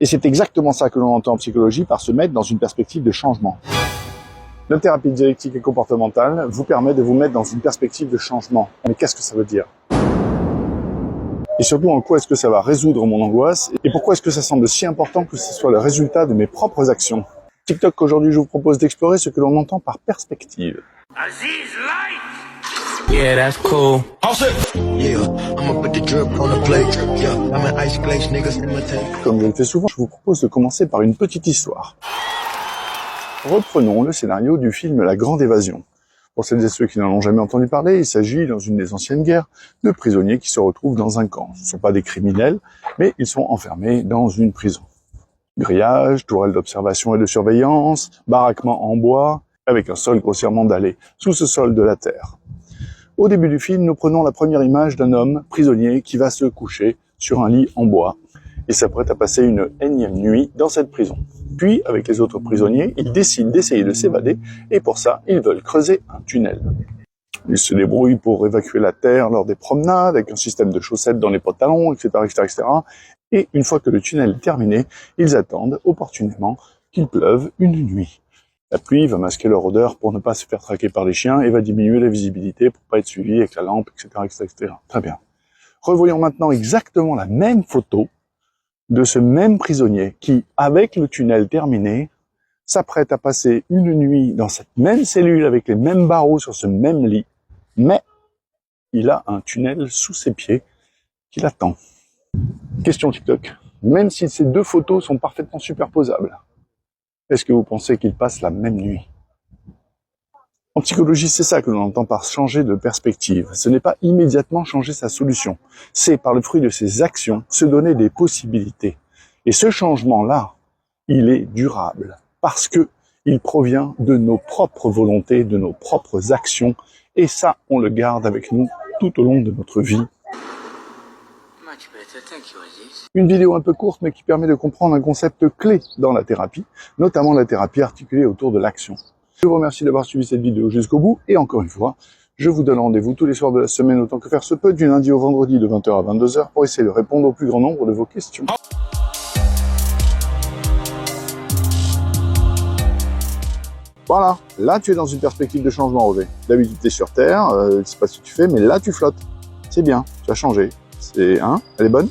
Et c'est exactement ça que l'on entend en psychologie par se mettre dans une perspective de changement. La thérapie dialectique et comportementale vous permet de vous mettre dans une perspective de changement. Mais qu'est-ce que ça veut dire? Et surtout, en quoi est-ce que ça va résoudre mon angoisse? Et pourquoi est-ce que ça semble si important que ce soit le résultat de mes propres actions? TikTok, aujourd'hui, je vous propose d'explorer ce que l'on entend par perspective. Aziz Light! Yeah, that's cool. Comme je le fais souvent, je vous propose de commencer par une petite histoire. Reprenons le scénario du film La Grande Évasion. Pour celles et ceux qui n'en ont jamais entendu parler, il s'agit, dans une des anciennes guerres, de prisonniers qui se retrouvent dans un camp. Ce ne sont pas des criminels, mais ils sont enfermés dans une prison. Grillage, tourelle d'observation et de surveillance, baraquement en bois, avec un sol grossièrement dallé, sous ce sol de la terre. Au début du film, nous prenons la première image d'un homme prisonnier qui va se coucher sur un lit en bois et s'apprête à passer une énième nuit dans cette prison. Puis, avec les autres prisonniers, ils décident d'essayer de s'évader et pour ça, ils veulent creuser un tunnel. Ils se débrouillent pour évacuer la terre lors des promenades, avec un système de chaussettes dans les pantalons, etc., etc. Et une fois que le tunnel est terminé, ils attendent opportunément qu'il pleuve une nuit. La pluie va masquer leur odeur pour ne pas se faire traquer par les chiens et va diminuer la visibilité pour pas être suivi avec la lampe, etc., etc. Très bien. Revoyons maintenant exactement la même photo de ce même prisonnier qui, avec le tunnel terminé, s'apprête à passer une nuit dans cette même cellule avec les mêmes barreaux sur ce même lit, mais il a un tunnel sous ses pieds qui l'attend. Question TikTok. Même si ces deux photos sont parfaitement superposables, est-ce que vous pensez qu'ils passent la même nuit? En psychologie, c'est ça que l'on entend par changer de perspective. Ce n'est pas immédiatement changer sa solution. C'est, par le fruit de ses actions, se donner des possibilités. Et ce changement-là, il est durable. Parce que il provient de nos propres volontés, de nos propres actions. Et ça, on le garde avec nous tout au long de notre vie. Une vidéo un peu courte, mais qui permet de comprendre un concept clé dans la thérapie, notamment la thérapie articulée autour de l'action. Je vous remercie d'avoir suivi cette vidéo jusqu'au bout, et encore une fois, je vous donne rendez-vous tous les soirs de la semaine autant que faire se peut, du lundi au vendredi de 20h à 22h, pour essayer de répondre au plus grand nombre de vos questions. Voilà, là tu es dans une perspective de changement, Rové. D'habitude tu es sur Terre, je sais pas ce que tu fais, mais là tu flottes. C'est bien, tu as changé. Elle est bonne ?